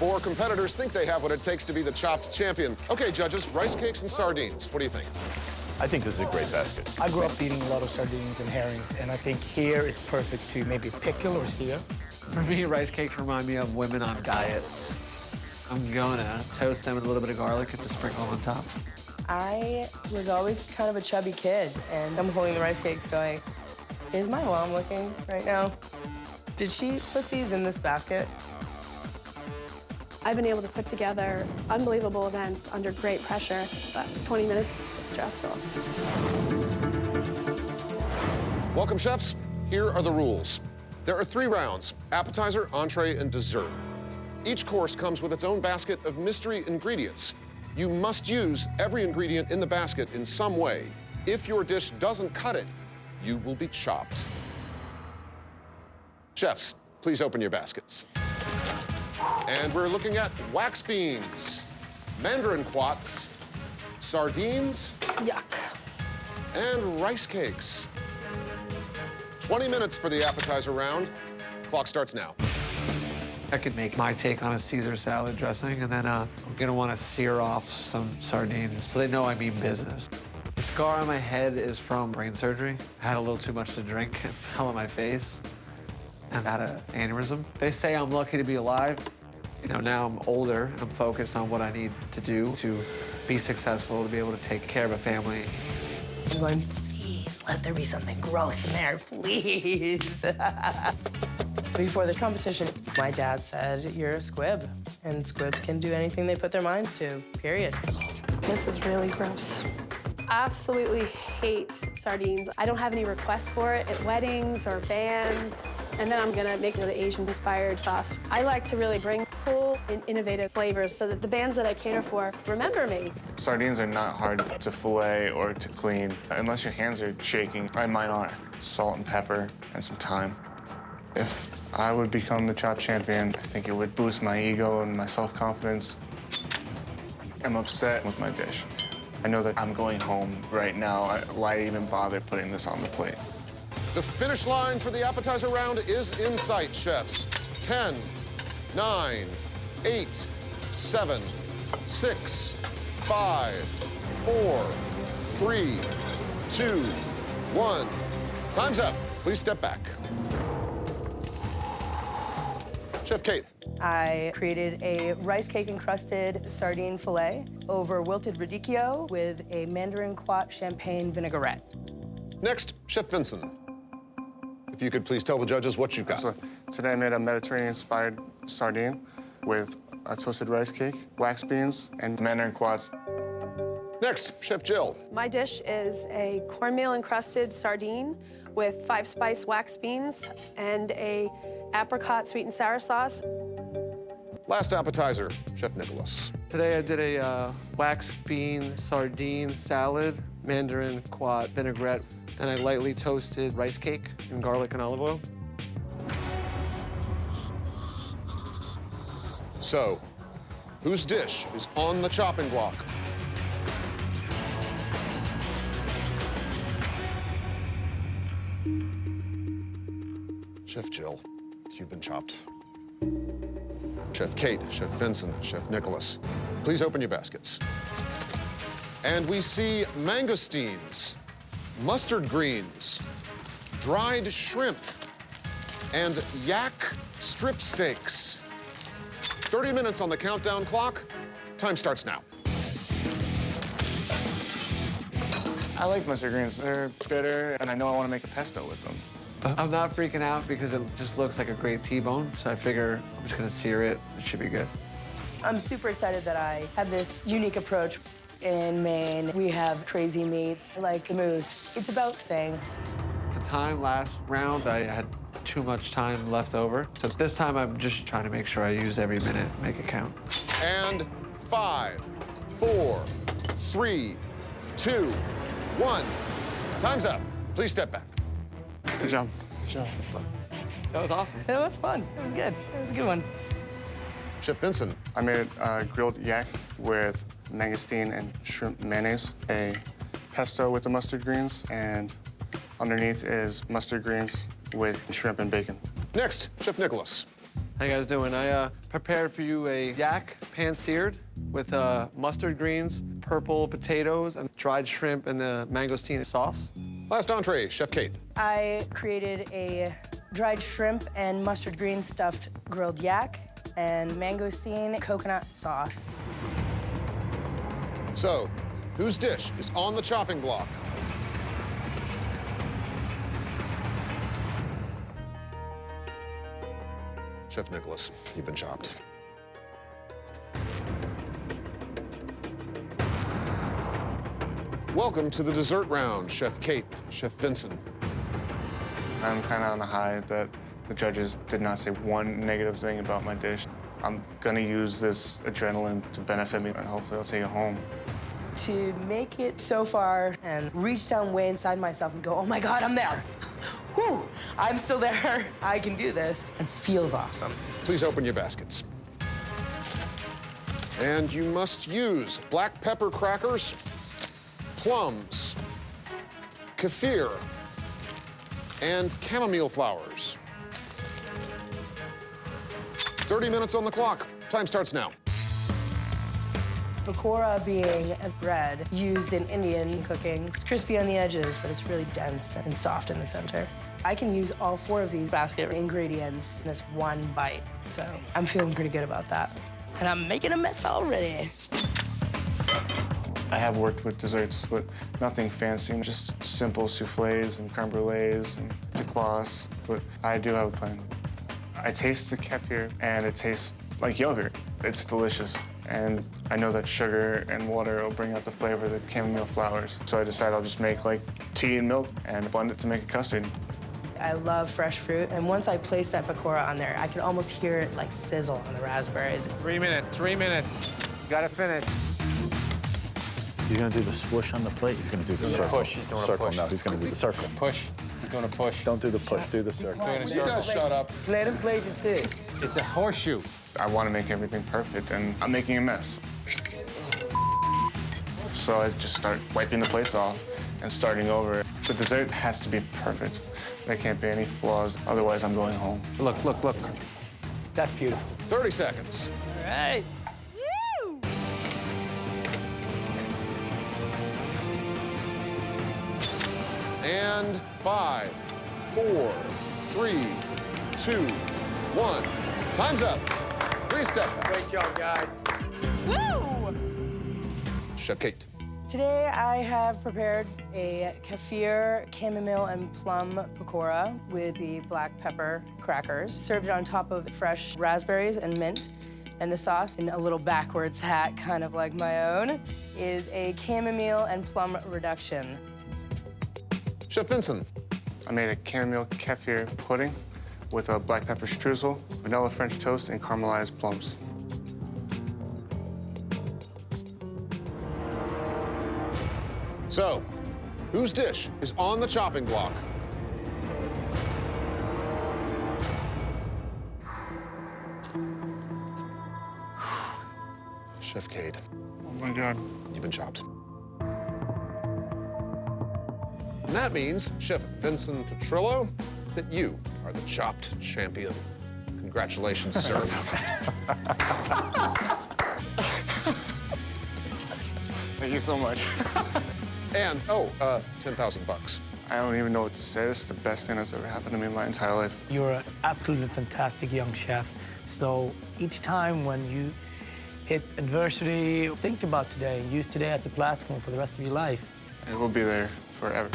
4 competitors think they have what it takes to be the chopped champion. Okay, judges, rice cakes and sardines. What do you think? I think this is a great basket. I grew up eating a lot of sardines and herrings, and I think here is perfect to maybe pickle or sear. For me, rice cakes remind me of women on diets. I'm gonna toast them with a little bit of garlic and just sprinkle them on top. I was always kind of a chubby kid, and I'm holding the rice cakes going, is my mom looking right now? Did she put these in this basket? I've been able to put together unbelievable events under great pressure, but 20 minutes is stressful. Welcome, chefs. Here are the rules. There are 3 rounds: appetizer, entree, and dessert. Each course comes with its own basket of mystery ingredients. You must use every ingredient in the basket in some way. If your dish doesn't cut it, you will be chopped. Chefs, please open your baskets. And we're looking at wax beans, mandarin quats, sardines, Yuck. and rice cakes. 20 minutes for the appetizer round. Clock starts now. I could make my take on a Caesar salad dressing, and then I'm gonna wanna sear off some sardines so they know I mean business. The scar on my head is from brain surgery. I had a little too much to drink and fell on my face and had an aneurysm. They say I'm lucky to be alive. You know, now I'm older, I'm focused on what I need to do to be successful, to be able to take care of a family. I'm going, please, let there be something gross in there, please. Before the competition, my dad said, you're a squib, and squibs can do anything they put their minds to, period. This is really gross. Absolutely hate sardines. I don't have any requests for it at weddings or bands. And then I'm gonna make an Asian-inspired sauce. I like to really bring cool and innovative flavors so that the bands that I cater for remember me. Sardines are not hard to fillet or to clean, unless your hands are shaking. Mine are. Salt and pepper and some thyme. If I would become the chopped champion, I think it would boost my ego and my self-confidence. I'm upset with my dish. I know that I'm going home right now. Why even bother putting this on the plate? The finish line for the appetizer round is in sight, chefs. 10, 9, 8, 7, 6, 5, 4, 3, 2, 1. Time's up. Please step back. Chef Kate. I created a rice cake encrusted sardine fillet over wilted radicchio with a mandarin quat champagne vinaigrette. Next, Chef Vincent. If you could please tell the judges what you've got. So today I made a Mediterranean-inspired sardine with a toasted rice cake, wax beans, and mandarin quats. Next, Chef Jill. My dish is a cornmeal-encrusted sardine with 5-spice wax beans and a apricot sweet and sour sauce. Last appetizer, Chef Nicholas. Today I did a wax bean sardine salad, mandarin quat vinaigrette, and I lightly toasted rice cake in garlic and olive oil. So, whose dish is on the chopping block? Chef Jill, you've been chopped. Chef Kate, Chef Vincent, Chef Nicholas, please open your baskets. And we see mangosteens, mustard greens, dried shrimp, and yak strip steaks. 30 minutes on the countdown clock. Time starts now. I like mustard greens. They're bitter, and I know I want to make a pesto with them. I'm not freaking out because it just looks like a great T-bone, so I figure I'm just gonna sear it. It should be good. I'm super excited that I have this unique approach. In Maine, we have crazy meats like the moose. It's about saying. The time last round, I had too much time left over. So this time, I'm just trying to make sure I use every minute, make it count. And 5, 4, 3, 2, 1. Time's up. Please step back. Good job. Good job. That was awesome. It was fun. It was good. It was a good one. Chef Vincent. I made a grilled yak with mangosteen and shrimp mayonnaise, a pesto with the mustard greens, and underneath is mustard greens with shrimp and bacon. Next, Chef Nicholas. How you guys doing? I prepared for you a yak pan-seared with mustard greens, purple potatoes, and dried shrimp in the mangosteen sauce. Last entree, Chef Kate. I created a dried shrimp and mustard green stuffed grilled yak and mangosteen coconut sauce. So, whose dish is on the chopping block? Chef Nicholas, you've been chopped. Welcome to the dessert round, Chef Kate, Chef Vincent. I'm kind of on a high that the judges did not say one negative thing about my dish. I'm gonna use this adrenaline to benefit me, and hopefully I'll take it home. To make it so far and reach down way inside myself and go, oh my God, I'm there. Whew, I'm still there. I can do this. It feels awesome. Please open your baskets. And you must use black pepper crackers, plums, kefir, and chamomile flowers. 30 minutes on the clock. Time starts now. Pakora being a bread used in Indian cooking. It's crispy on the edges, but it's really dense and soft in the center. I can use all 4 of these basket ingredients in this one bite, so I'm feeling pretty good about that. And I'm making a mess already. I have worked with desserts, but nothing fancy, just simple soufflés and creme brulees and decroisse, but I do have a plan. I taste the kefir, and it tastes like yogurt. It's delicious, and I know that sugar and water will bring out the flavor of the chamomile flowers. So I decided I'll just make like tea and milk and blend it to make a custard. I love fresh fruit, and once I place that pakora on there, I can almost hear it like sizzle on the raspberries. 3 minutes, 3 minutes. Gotta finish. He's gonna do the swoosh on the plate. He's gonna do the circle. push. He's doing a circle. push. No, he's gonna do the circle. Push. He's doing a push. Don't do the push. Do the circle. Doing a You guys circle. shut up. Let him play the stick. It's a horseshoe. I want to make everything perfect, and I'm making a mess. So I just start wiping the plates off and starting over. The dessert has to be perfect. There can't be any flaws, otherwise I'm going home. Look, look, look. That's beautiful. 30 seconds. All right. And 5, 4, 3, 2, 1. Time's up. Please step back. Great job, guys. Woo! Chef Kate. Today I have prepared a kefir, chamomile, and plum pakora with the black pepper crackers. Served it on top of fresh raspberries and mint. And the sauce, in a little backwards hat, kind of like my own, is a chamomile and plum reduction. Chef Vincent. I made a chamomile kefir pudding with a black pepper streusel, vanilla French toast, and caramelized plums. So, whose dish is on the chopping block? Chef Kate, Oh my God. you've been chopped. And that means, Chef Vincent Petrillo, that you are the chopped champion. Congratulations, sir. Thank you so much. And, 10,000 bucks. I don't even know what to say. This is the best thing that's ever happened to me in my entire life. You're an absolutely fantastic young chef. So each time when you hit adversity, think about today and use today as a platform for the rest of your life. It will be there forever.